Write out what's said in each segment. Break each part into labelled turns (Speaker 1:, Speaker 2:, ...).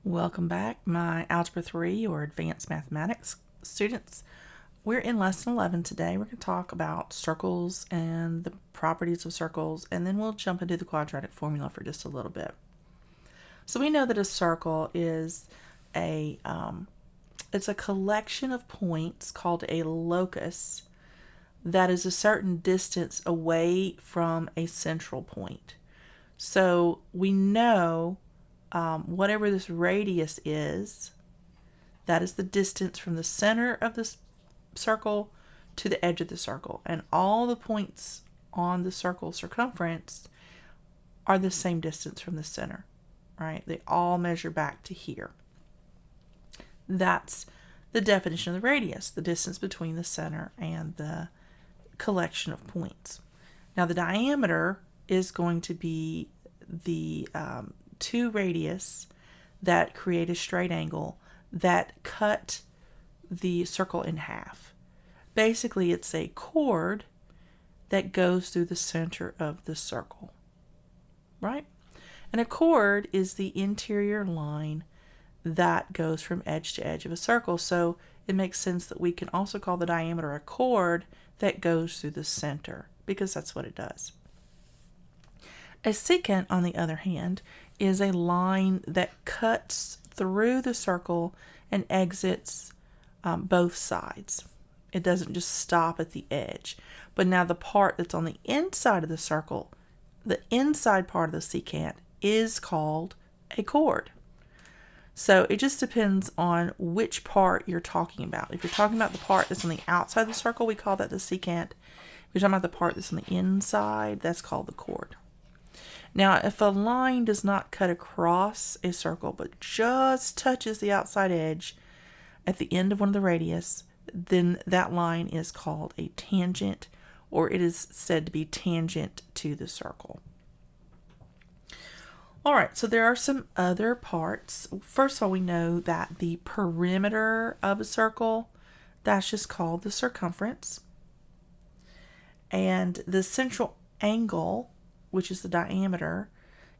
Speaker 1: Welcome back, my Algebra 3 or Advanced Mathematics students. We're in Lesson 11 today. We're going to talk about circles and the properties of circles, and then we'll jump into the quadratic formula for just a little bit. So we know that a circle is it's a collection of points called a locus that is a certain distance away from a central point. So we know whatever this radius is, that is the distance from the center of the circle to the edge of the circle. And all the points on the circle circumference are the same distance from the center, right? They all measure back to here. That's the definition of the radius, the distance between the center and the collection of points. Now the diameter is going to be the two radius that create a straight angle that cut the circle in half. Basically, it's a chord that goes through the center of the circle, right? And a chord is the interior line that goes from edge to edge of a circle. So it makes sense that we can also call the diameter a chord that goes through the center, because that's what it does. A secant, on the other hand, is a line that cuts through the circle and exits both sides. It doesn't just stop at the edge. But now the part that's on the inside of the circle, the inside part of the secant, is called a chord. So it just depends on which part you're talking about. If you're talking about the part that's on the outside of the circle, we call that the secant. If you're talking about the part that's on the inside, that's called the chord. Now, if a line does not cut across a circle but just touches the outside edge at the end of one of the radius, then that line is called a tangent, or it is said to be tangent to the circle. All right, so there are some other parts. First of all, we know that the perimeter of a circle, that's just called the circumference. And the central angle, which is the diameter,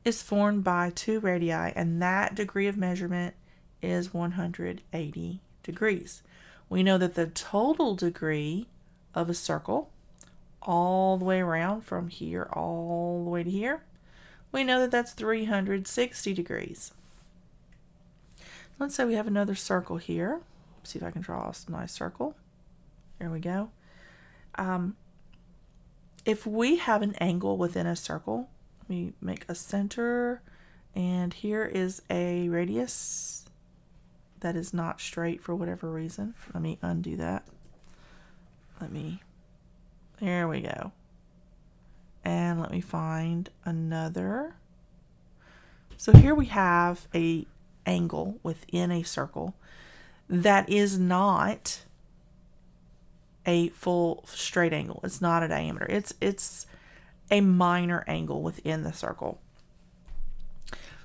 Speaker 1: is formed by two radii, and that degree of measurement is 180 degrees. We know that the total degree of a circle, all the way around from here all the way to here, we know that that's 360 degrees. Let's say we have another circle here. See if I can draw a nice circle. There we go. If we have an angle within a circle, we make a center, and here is a radius that is not straight for whatever reason. Let me undo that. There we go. And let me find another. So here we have a angle within a circle that is not a full straight angle. It's not a diameter. It's a minor angle within the circle.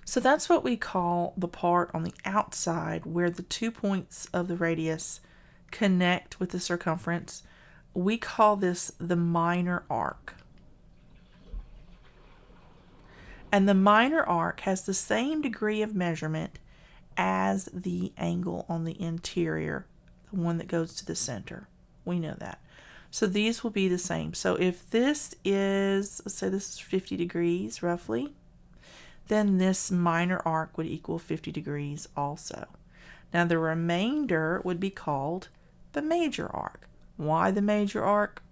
Speaker 1: So that's what we call the part on the outside where the 2 points of the radius connect with the circumference. We call this the minor arc. And the minor arc has the same degree of measurement as the angle on the interior, the one that goes to the center. We know that. So these will be the same. So if this is, let's say this is 50 degrees roughly, then this minor arc would equal 50 degrees also. Now the remainder would be called the major arc. Why the major arc?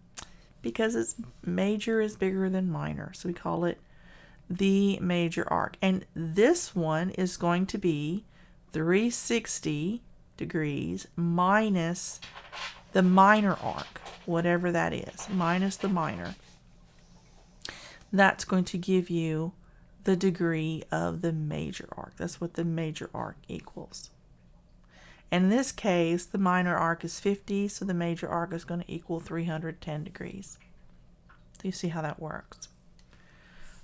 Speaker 1: Because major is bigger than minor. So we call it the major arc. And this one is going to be 360 degrees minus the minor arc, whatever that is, minus the minor. That's going to give you the degree of the major arc. That's what the major arc equals. And in this case, the minor arc is 50, so the major arc is going to equal 310 degrees. Do you see how that works?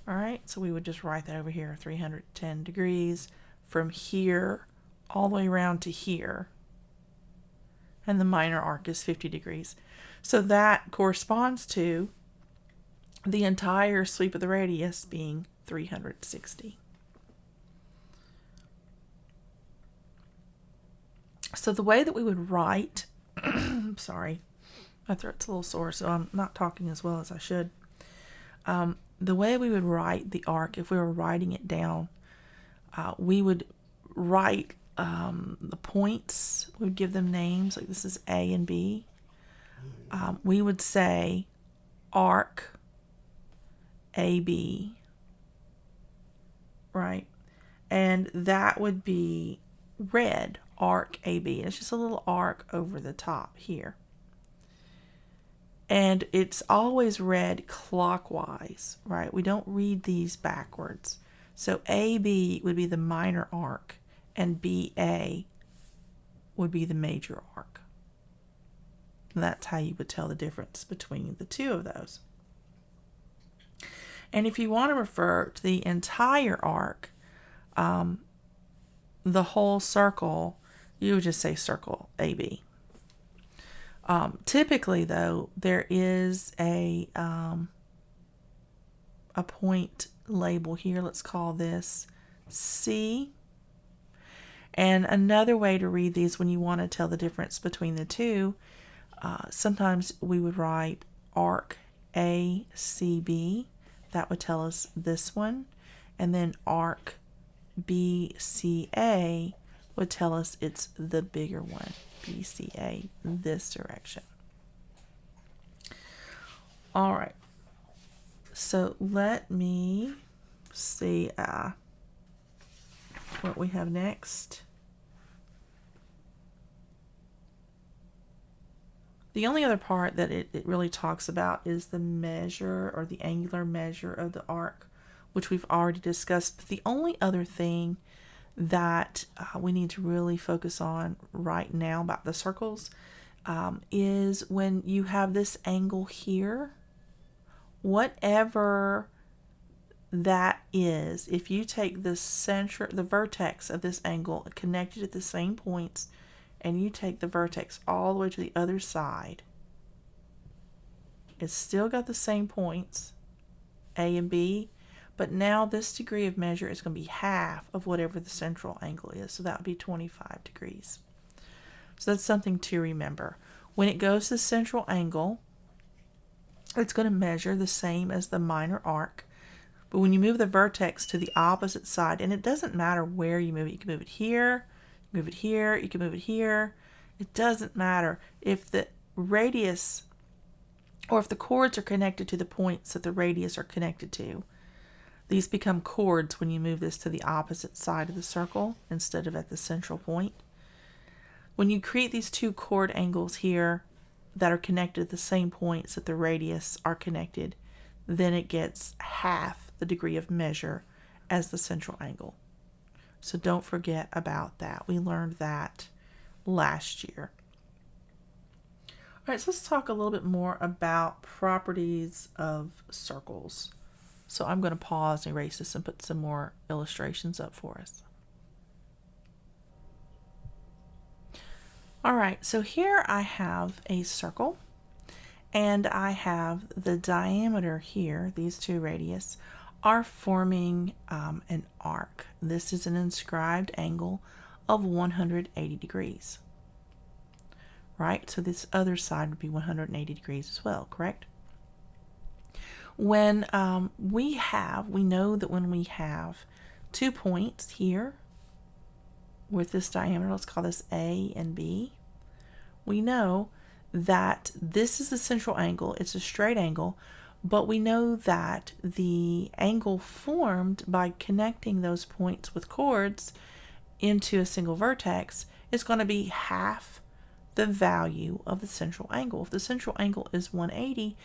Speaker 1: All right, so we would just write that over here, 310 degrees from here all the way around to here. And the minor arc is 50 degrees. So that corresponds to the entire sweep of the radius being 360. So the way that we would write, sorry, my throat's a little sore, so I'm not talking as well as I should. The way we would write the arc, if we were writing it down, we would write the points. We would give them names, like this is A and B. We would say arc AB, right? And that would be red, arc AB. It's just a little arc over the top here. And it's always read clockwise, right? We don't read these backwards. So AB would be the minor arc, and BA would be the major arc. And that's how you would tell the difference between the two of those. And if you want to refer to the entire arc, the whole circle, you would just say circle AB. Typically, though, there is a point label here. Let's call this C. And another way to read these when you want to tell the difference between the two, sometimes we would write arc ACB. That would tell us this one. And then arc BCA would tell us it's the bigger one. BCA, this direction. All right. So let me see what we have next. The only other part that it really talks about is the measure or the angular measure of the arc, which we've already discussed. But the only other thing that we need to really focus on right now about the circles is when you have this angle here, whatever that is, if you take the vertex of this angle connected at the same points, and you take the vertex all the way to the other side, it's still got the same points, A and B, but now this degree of measure is going to be half of whatever the central angle is. So that would be 25 degrees. So that's something to remember. When it goes to the central angle, it's going to measure the same as the minor arc. But when you move the vertex to the opposite side, and it doesn't matter where you move it, you can move it here, move it here, you can move it here. It doesn't matter. If the radius, or if the chords are connected to the points that the radius are connected to, these become chords when you move this to the opposite side of the circle instead of at the central point. When you create these two chord angles here that are connected at the same points that the radius are connected, then it gets half the degree of measure as the central angle. So don't forget about that. We learned that last year. All right, so let's talk a little bit more about properties of circles. So I'm going to pause and erase this and put some more illustrations up for us. All right, so here I have a circle, and I have the diameter here, these two radius, are forming an arc. This is an inscribed angle of 180 degrees. Right, so this other side would be 180 degrees as well, correct? When we know that when we have 2 points here with this diameter, let's call this A and B, we know that this is the central angle. It's a straight angle, but we know that the angle formed by connecting those points with chords into a single vertex is going to be half the value of the central angle. If the central angle is 180,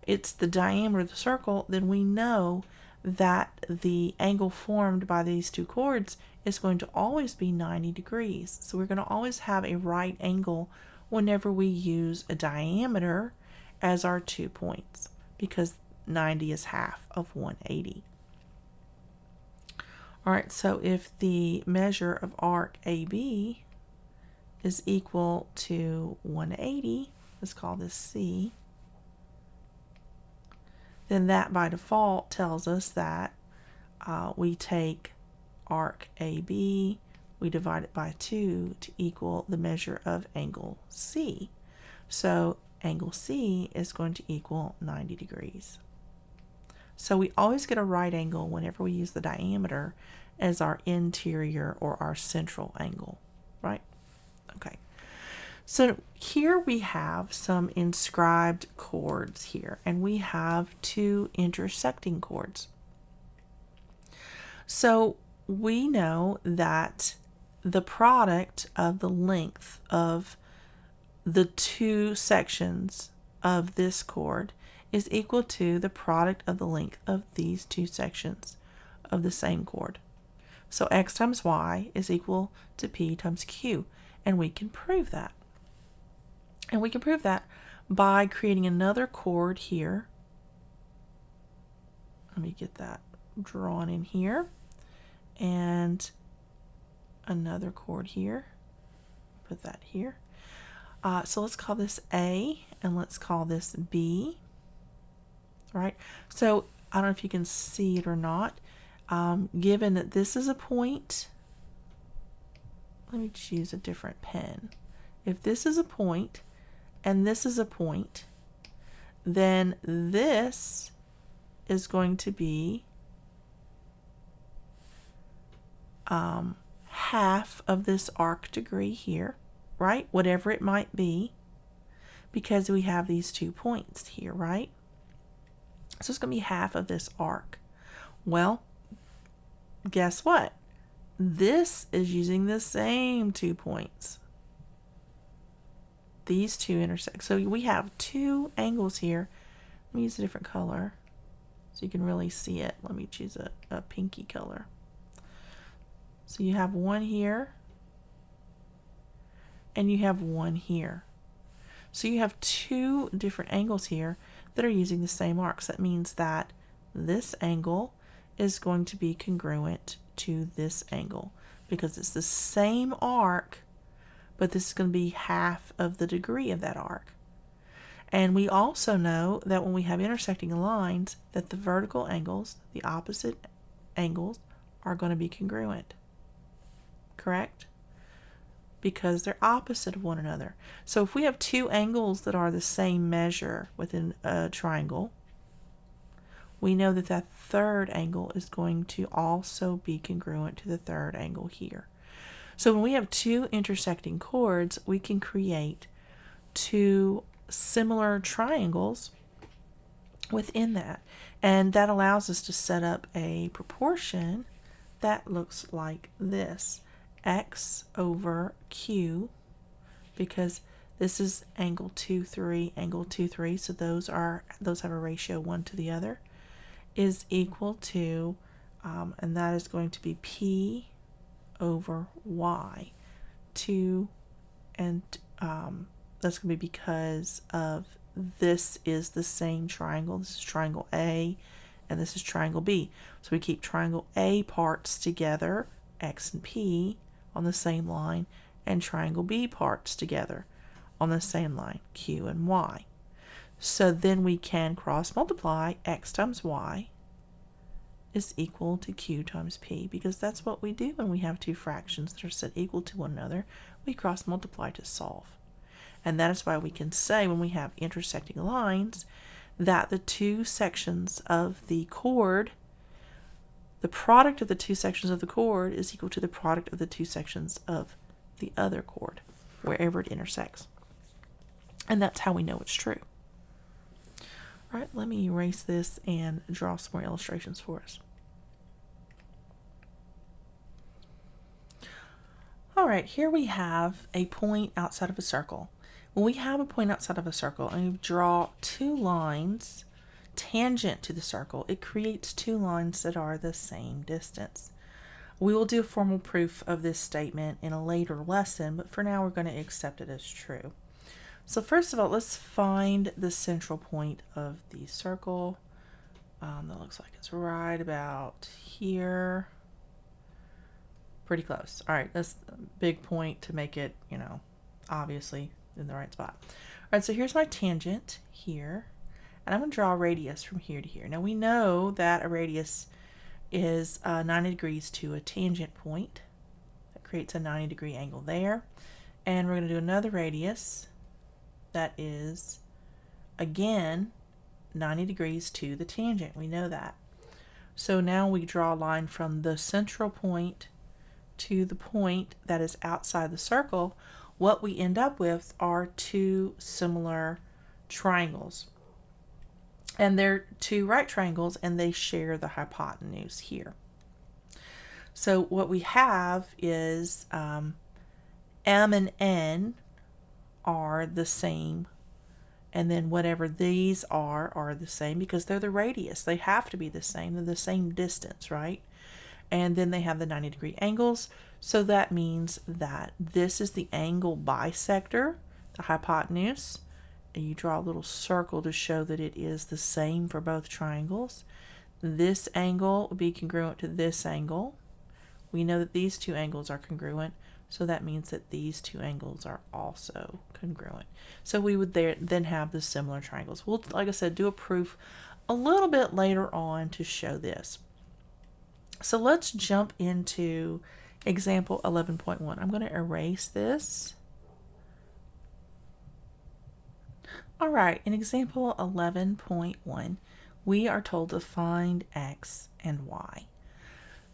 Speaker 1: it's the diameter of the circle, then we know that the angle formed by these two chords is going to always be 90 degrees. So we're going to always have a right angle whenever we use a diameter as our 2 points, because 90 is half of 180. All right, so if the measure of arc AB is equal to 180, let's call this C, then that by default tells us that we take arc AB we divide it by 2 to equal the measure of angle C. So angle C is going to equal 90 degrees. So we always get a right angle whenever we use the diameter as our interior or our central angle, right? Okay. So here we have some inscribed chords here, and we have two intersecting chords. So we know that the product of the length of the two sections of this chord is equal to the product of the length of these two sections of the same chord. So x times y is equal to p times q, and we can prove that. And we can prove that by creating another chord here. Let me get that drawn in here. And another chord here. Put that here. So let's call this A, and let's call this B. Right? So I don't know if you can see it or not. Given that this is a point, let me choose a different pen. If this is a point, and this is a point, then this is going to be half of this arc degree here, right? Whatever it might be, because we have these 2 points here, right? So it's going to be half of this arc. Well, guess what? This is using the same 2 points. These two intersect. So we have 2 angles here. Let me use a different color so you can really see it. Let me choose a pinky color. So you have one here, and you have one here. So you have 2 different angles here that are using the same arcs. That means that this angle is going to be congruent to this angle because it's the same arc, but this is going to be half of the degree of that arc. And we also know that when we have intersecting lines, that the vertical angles, the opposite angles, are going to be congruent. Correct? Because they're opposite of one another. So if we have 2 angles that are the same measure within a triangle, we know that that third angle is going to also be congruent to the third angle here. So when we have 2 intersecting chords, we can create 2 similar triangles within that. And that allows us to set up a proportion that looks like this. X over Q, because this is angle 2, 3, angle 2, 3, so those have a ratio 1 to the other, is equal to, and that is going to be P over Y. 2, and that's going to be because of this is the same triangle. This is triangle A, and this is triangle B. So we keep triangle A parts together, X and P, on the same line, and triangle B parts together on the same line, Q and Y. So then we can cross multiply. X times Y is equal to Q times P, because that's what we do when we have 2 fractions that are set equal to one another. We cross multiply to solve. And that is why we can say when we have intersecting lines that the 2 sections of the chord, the product of the 2 sections of the chord is equal to the product of the 2 sections of the other chord, wherever it intersects. And that's how we know it's true. All right, let me erase this and draw some more illustrations for us. All right, here we have a point outside of a circle. When we have a point outside of a circle and we draw 2 lines tangent to the circle, it creates 2 lines that are the same distance. We will do a formal proof of this statement in a later lesson, but for now we're going to accept it as true. So first of all, let's find the central point of the circle. That looks like it's right about here. Pretty close. All right, that's a big point to make it, obviously in the right spot. All right, so here's my tangent here. And I'm going to draw a radius from here to here. Now we know that a radius is 90 degrees to a tangent point. That creates a 90-degree angle there. And we're going to do another radius that is, again, 90 degrees to the tangent. We know that. So now we draw a line from the central point to the point that is outside the circle. What we end up with are two similar triangles. And they're two right triangles, and they share the hypotenuse here. So what we have is M and N are the same, and then whatever these are the same because they're the radius. They have to be the same. They're the same distance, right? And then they have the 90-degree angles. So that means that this is the angle bisector, the hypotenuse. And you draw a little circle to show that it is the same for both triangles. This angle will be congruent to this angle. We know that these two angles are congruent, so that means that these two angles are also congruent. So we would then have the similar triangles. We'll, like I said, do a proof a little bit later on to show this. So let's jump into example 11.1. I'm going to erase this. All right, in example 11.1, we are told to find x and y.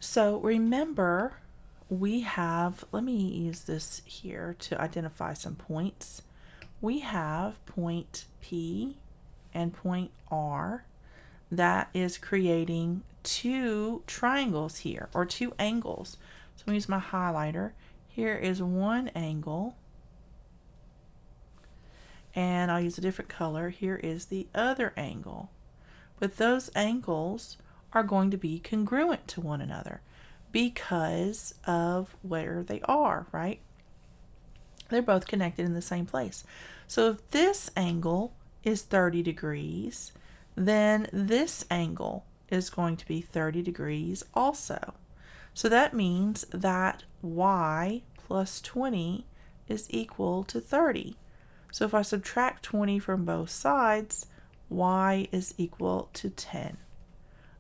Speaker 1: So remember, we have, let me use this here to identify some points. We have point P and point R that is creating two triangles here, or two angles. So I'm going to use my highlighter. Here is one angle, and I'll use a different color. Here is the other angle. But those angles are going to be congruent to one another because of where they are, right? They're both connected in the same place. So if this angle is 30 degrees, then this angle is going to be 30 degrees also. So that means that y plus 20 is equal to 30. So if I subtract 20 from both sides, y is equal to 10.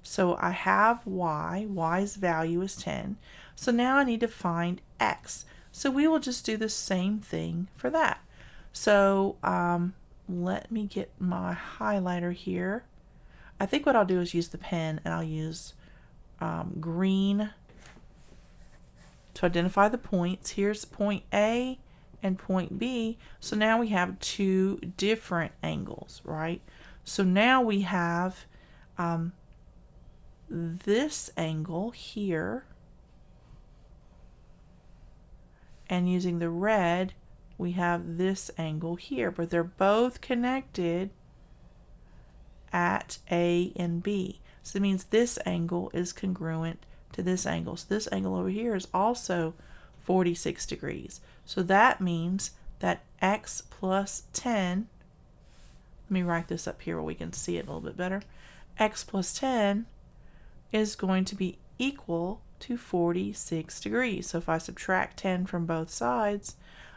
Speaker 1: So I have y's value is 10. So now I need to find x. So we will just do the same thing for that. So let me get my highlighter here. I think what I'll do is use the pen, and I'll use green to identify the points. Here's point A and point B. So now we have two different angles, right? So now we have this angle here, and using the red, we have this angle here, but they're both connected at A and B. So that means this angle is congruent to this angle. So this angle over here is also 46 degrees. So that means that x plus 10, let me write this up here where we can see it a little bit better. X plus 10 is going to be equal to 46 degrees. So if I subtract 10 from both sides,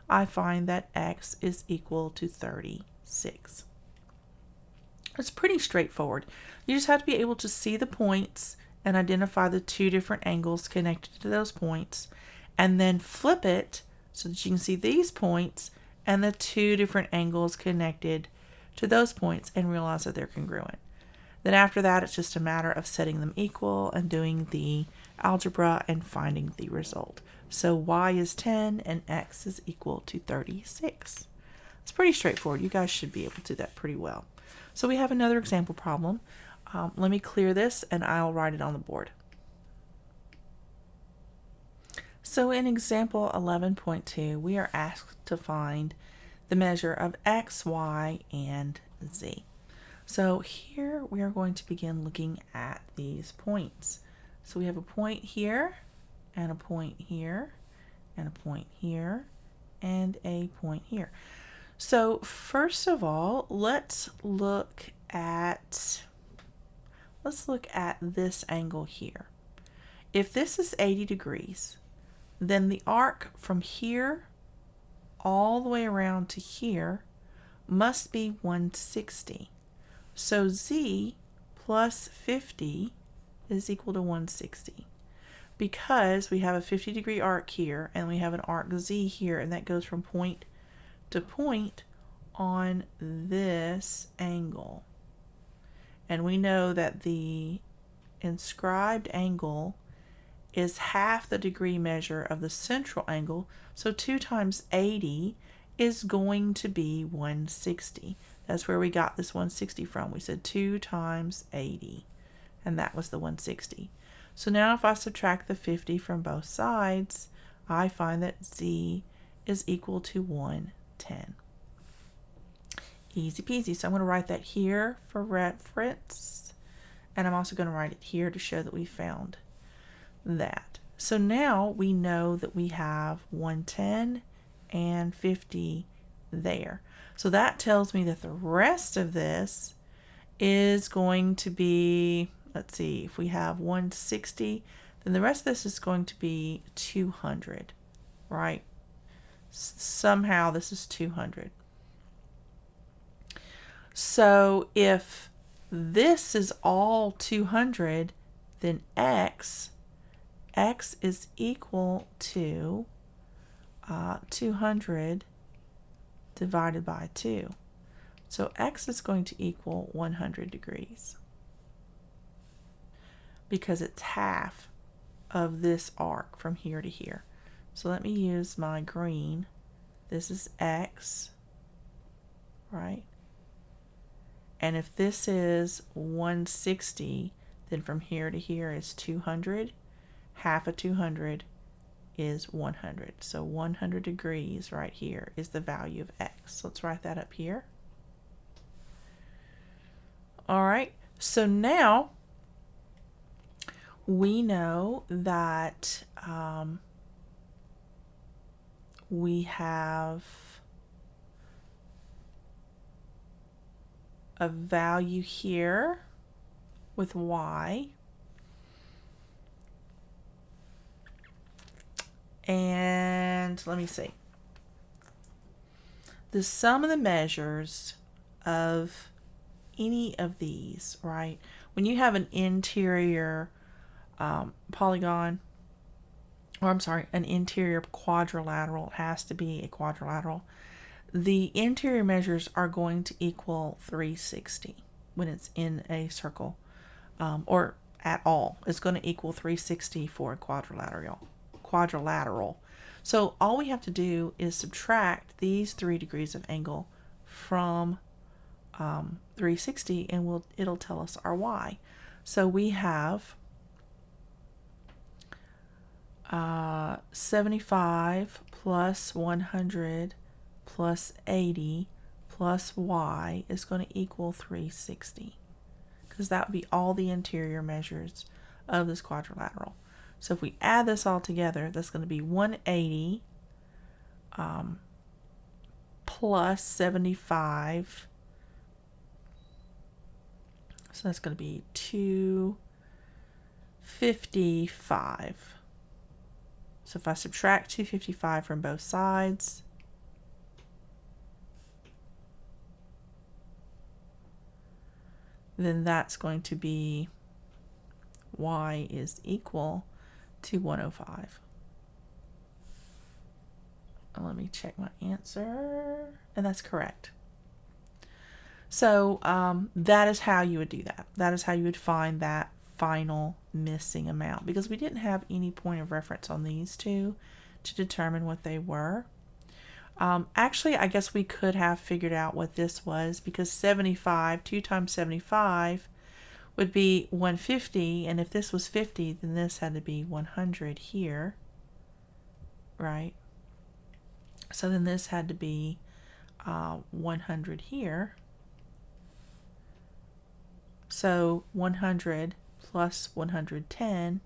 Speaker 1: I find that x is equal to 36. It's pretty straightforward. You just have to be able to see the points and identify the two different angles connected to those points, and then flip it so that you can see these points and the two different angles connected to those points and realize that they're congruent. Then after that, it's just a matter of setting them equal and doing the algebra and finding the result. So y is 10 and x is equal to 36. It's pretty straightforward. You guys should be able to do that pretty well. So we have another example problem. Let me clear this and I'll write it on the board. So in example 11.2, we are asked to find the measure of x, y, and z. So here we are going to begin looking at these points. So we have a point here, and a point here, and a point here, and a point here. So first of all, let's look at this angle here. If this is 80 degrees, then the arc from here all the way around to here must be 160. So z plus 50 is equal to 160. because we have a 50-degree arc here and we have an arc Z here, and that goes from point to point on this angle. And we know that the inscribed angle is half the degree measure of the central angle, so 2 times 80 is going to be 160. That's where we got this 160 from. We said 2 times 80, and that was the 160. So now if I subtract the 50 from both sides, I find that Z is equal to 110. Easy peasy. So I'm going to write that here for reference, and I'm also going to write it here to show that we found that. So now we know that we have 110 and 50 there. So that tells me that the rest of this is going to be, let's see, if we have 160, then the rest of this is going to be 200, right? Somehow this is 200. So if this is all 200, then x is equal to 200 divided by 2. So x is going to equal 100 degrees because it's half of this arc from here to here. So let me use my green. This is x, right? And if this is 160, then from here to here is 200. Half of 200 is 100. So 100 degrees right here is the value of x. Let's write that up here. All right, so now we know that we have a value here with y. And let me see. The sum of the measures of any of these, right? When you have an interior polygon, or I'm sorry, an interior quadrilateral, it has to be a quadrilateral, the interior measures are going to equal 360 when it's in a circle, or at all. It's going to equal 360 for a quadrilateral. So all we have to do is subtract these 3 degrees of angle from 360, and it'll tell us our y. So we have 75 plus 100 plus 80 plus y is going to equal 360, because that would be all the interior measures of this quadrilateral. So if we add this all together, that's going to be 180 plus 75. So that's going to be 255. So if I subtract 255 from both sides, then that's going to be y is equal to 105. And let me check my answer, and that's correct. So that is how you would do that. That is how you would find that final missing amount, because we didn't have any point of reference on these two to determine what they were. Actually, I guess we could have figured out what this was, because 75, 2 times 75 would be 150, and if this was 50, then this had to be 100 here, right? So then this had to be 100 here. So 100 plus 110,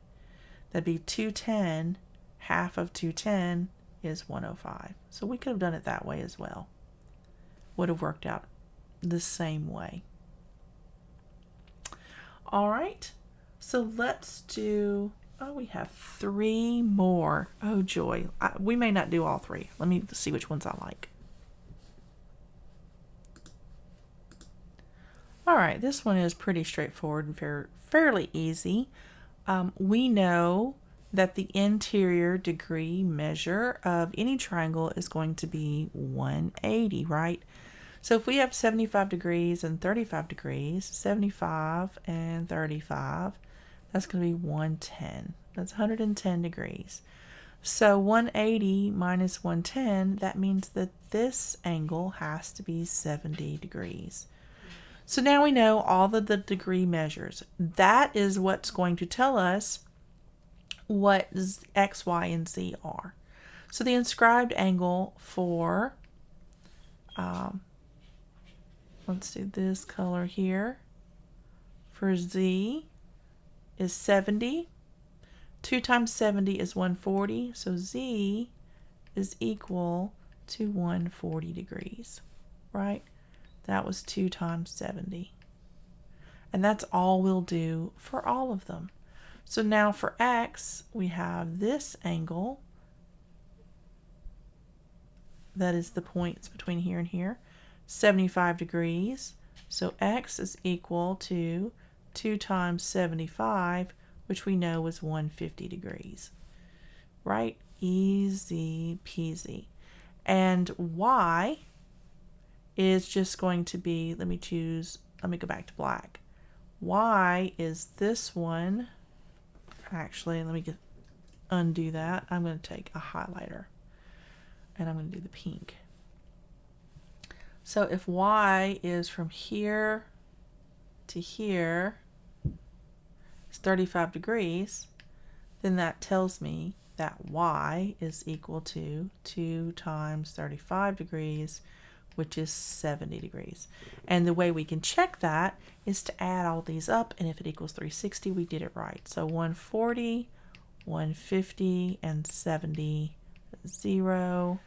Speaker 1: that'd be 210. Half of 210 is 105. So we could have done it that way as well. Would have worked out the same way. All right, so let's do, we have 3 more. Oh joy, we may not do all 3. Let me see which ones I like. All right, this one is pretty straightforward and fairly easy. We know that the interior degree measure of any triangle is going to be 180, right? So if we have 75 degrees and 35 degrees, 75 and 35, that's going to be 110. That's 110 degrees. So 180 minus 110, that means that this angle has to be 70 degrees. So now we know all of the degree measures. That is what's going to tell us what X, Y, and Z are. So the inscribed angle for, let's do this color here, for Z is 70. 2 times 70 is 140, so Z is equal to 140 degrees, right? That was 2 times 70. And that's all we'll do for all of them. So now for X, we have this angle that is the points between here and here, 75 degrees. So X is equal to 2 times 75, which we know is 150 degrees, right? Easy peasy. And Y is just going to be, let me go back to black. Y is this one. Actually, let me undo that. I'm going to take a highlighter and I'm going to do the pink. So if Y is from here to here, it's 35 degrees, then that tells me that Y is equal to 2 times 35 degrees, which is 70 degrees. And the way we can check that is to add all these up, and if it equals 360, we did it right. So 140, 150, and 70, 0,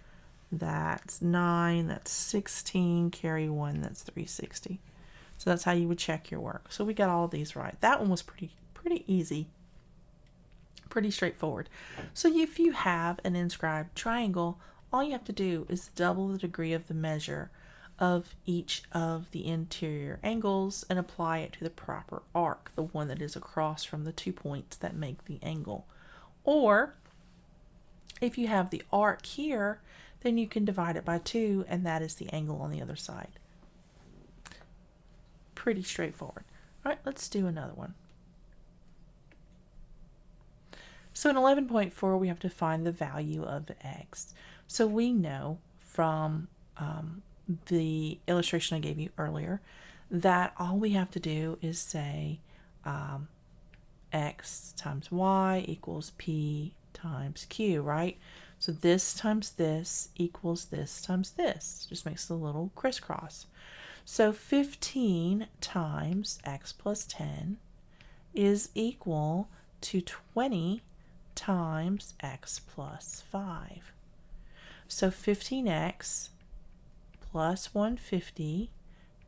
Speaker 1: that's 9, that's 16, carry 1, that's 360. So that's how you would check your work. So we got all of these right. That one was pretty easy, pretty straightforward. So if you have an inscribed triangle, all you have to do is double the degree of the measure of each of the interior angles and apply it to the proper arc, the one that is across from the 2 points that make the angle. Or if you have the arc here, then you can divide it by 2, and that is the angle on the other side. Pretty straightforward. All right, let's do another one. So in 11.4, we have to find the value of X. So we know from the illustration I gave you earlier that all we have to do is say X times Y equals P times Q, right? So this times this equals this times this. Just makes a little crisscross. So 15 times X plus 10 is equal to 20 times X plus 5. So 15x plus 150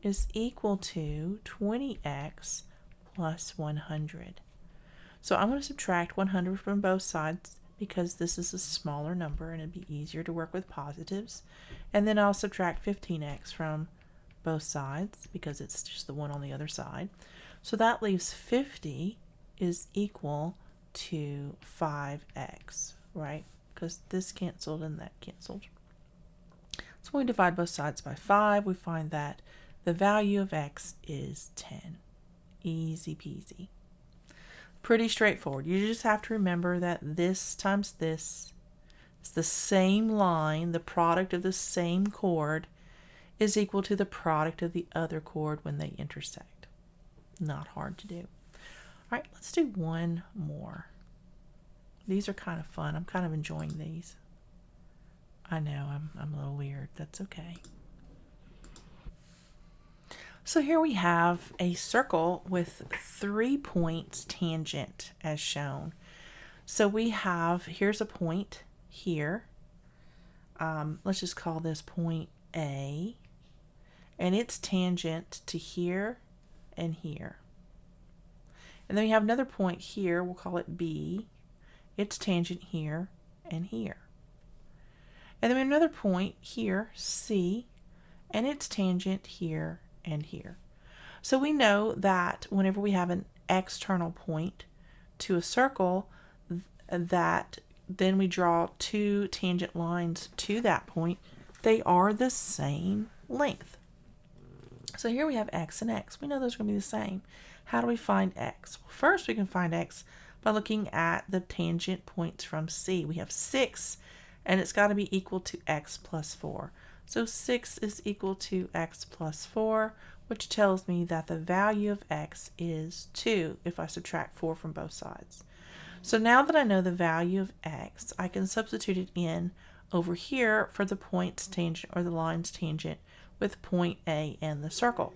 Speaker 1: is equal to 20x plus 100. So I'm going to subtract 100 from both sides because this is a smaller number and it'd be easier to work with positives. And then I'll subtract 15x from both sides because it's just the one on the other side. So that leaves 50 is equal to 5x, right? Because this canceled and that canceled. So when we divide both sides by 5, we find that the value of x is 10. Easy peasy. Pretty straightforward. You just have to remember that this times this is the same line, the product of the same chord is equal to the product of the other chord when they intersect. Not hard to do. All right, let's do one more. These are kind of fun. I'm kind of enjoying these. I know I'm a little weird. That's okay. So here we have a circle with 3 points tangent as shown. So we have, here's a point here. Let's just call this point A. And it's tangent to here and here. And then we have another point here. We'll call it B. It's tangent here and here. And then we have another point here, C, and it's tangent here and here. So we know that whenever we have an external point to a circle, that then we draw two tangent lines to that point, they are the same length. So here we have x and x. We know those are going to be the same. How do we find x? Well, first we can find x by looking at the tangent points from C. We have 6, and it's got to be equal to x plus 4. So 6 is equal to x plus 4, which tells me that the value of x is 2 if I subtract 4 from both sides. So now that I know the value of x, I can substitute it in over here for the point's tangent or the line's tangent with point A and the circle.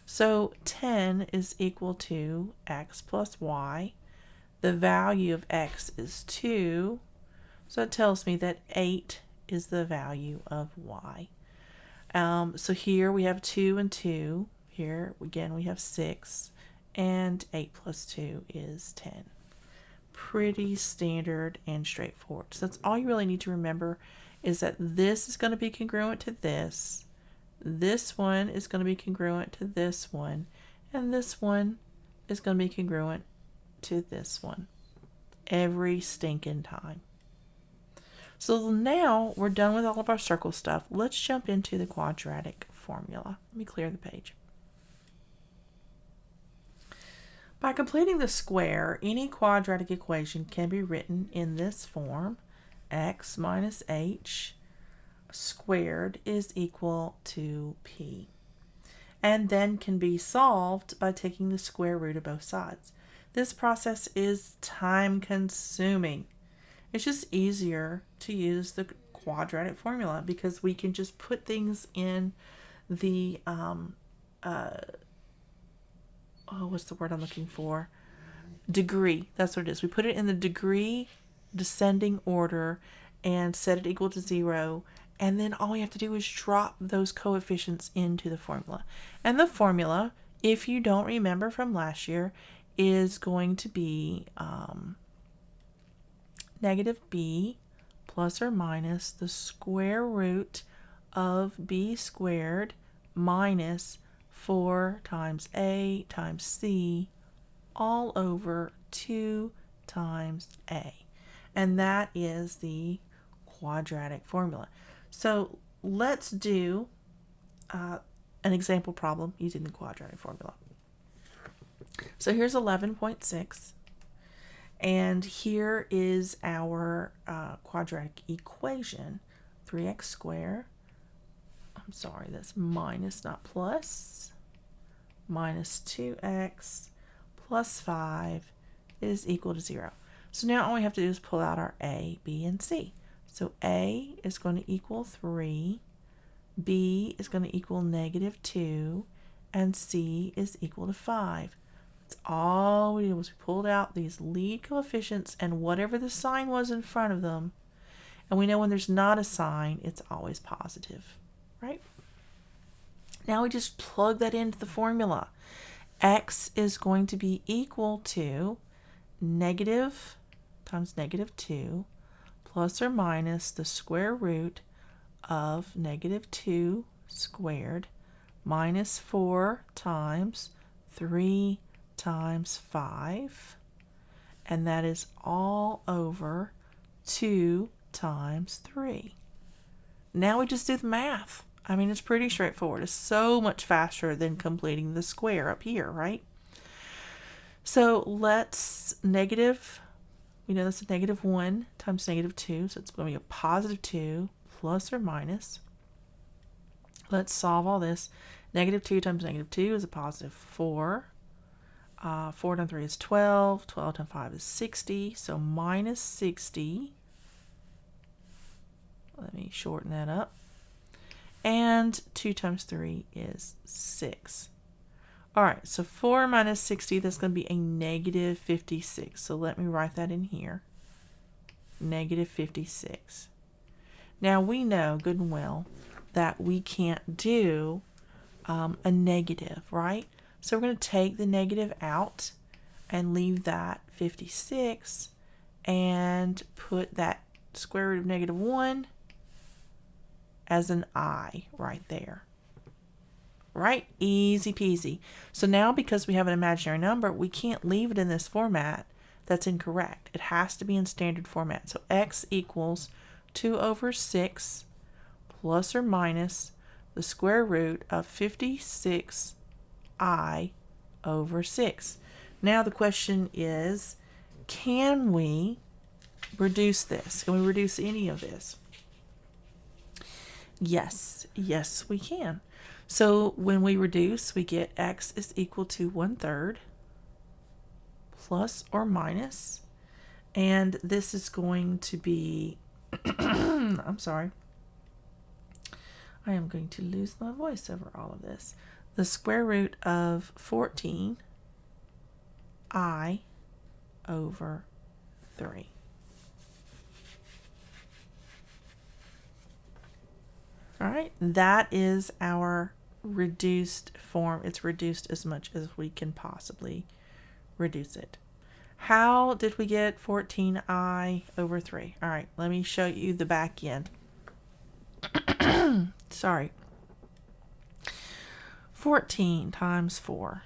Speaker 1: So 10 is equal to x plus y. The value of x is 2, so it tells me that 8 is the value of y. So here we have 2 and 2. Here again we have 6, and 8 plus 2 is 10. Pretty standard and straightforward. So that's all you really need to remember, is that this is going to be congruent to this. This one is going to be congruent to this one, and this one is going to be congruent to this one every stinking time. So now we're done with all of our circle stuff. Let's jump into the quadratic formula. Let me clear the page. By completing the square, any quadratic equation can be written in this form: x minus h squared is equal to p, and then can be solved by taking the square root of both sides. This process is time consuming. It's just easier to use the quadratic formula because we can just put things in the what's the word I'm looking for? Degree. That's what it is. We put it in the degree descending order and set it equal to 0, and then all we have to do is drop those coefficients into the formula. And the formula, if you don't remember from last year, is going to be negative b plus or minus the square root of b squared minus 4 times a times c all over 2 times a. And that is the quadratic formula. So let's do an example problem using the quadratic formula. So here's 11.6, and here is our quadratic equation: 3x squared, I'm sorry, that's minus, not plus, minus 2x plus 5 is equal to 0. So now all we have to do is pull out our a, b, and c. So a is going to equal 3, b is going to equal negative 2, and c is equal to 5. That's all we did was we pulled out these lead coefficients and whatever the sign was in front of them. And we know when there's not a sign, it's always positive, right? Now we just plug that into the formula. X is going to be equal to negative times negative 2 plus or minus the square root of negative 2 squared minus 4 times 3 times 5, and that is all over 2 times 3. Now we just do the math. I mean, it's pretty straightforward. It's so much faster than completing the square up here, right? So let's negative, we know that's a negative 1 times negative 2, so it's going to be a positive 2 plus or minus. Let's solve all this. Negative 2 times negative 2 is a positive 4. 4 times 3 is 12. 12 times 5 is 60. So minus 60. Let me shorten that up. And 2 times 3 is 6. All right, so 4 minus 60, that's going to be a negative 56. So let me write that in here. Negative 56. Now we know good and well that we can't do a negative, right? So we're going to take the negative out and leave that 56 and put that square root of negative 1 as an I right there. Right? Easy peasy. So now because we have an imaginary number, we can't leave it in this format that's incorrect. It has to be in standard format. So x equals 2 over 6 plus or minus the square root of 56i over 6. Now the question is, can we reduce this? Can we reduce any of this? Yes, yes we can. So when we reduce, we get x is equal to 1/3 plus or minus, and this is going to be, I'm sorry, I am going to lose my voice over all of this. The square root of 14i over 3. All right, that is our reduced form. It's reduced as much as we can possibly reduce it. How did we get 14i over 3? All right, let me show you the back end. Sorry. 14 times 4.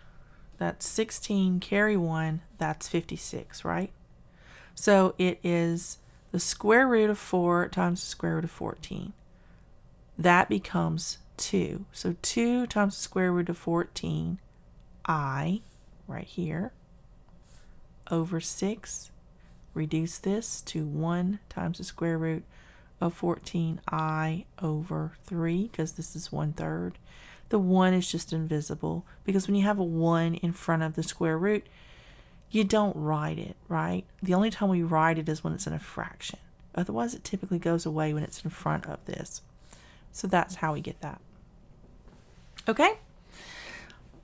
Speaker 1: That's 16, carry 1, that's 56, right? So it is the square root of 4 times the square root of 14. That becomes 2. So 2 times the square root of 14, I, right here, over 6. Reduce this to 1 times the square root of 14i over 3, because this is 1/3. The 1 is just invisible, because when you have a 1 in front of the square root, you don't write it, right? The only time we write it is when it's in a fraction. Otherwise, it typically goes away when it's in front of this. So that's how we get that. Okay?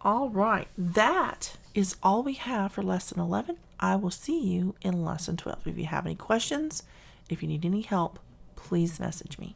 Speaker 1: All right. That is all we have for Lesson 11. I will see you in Lesson 12. If you have any questions, if you need any help, please message me.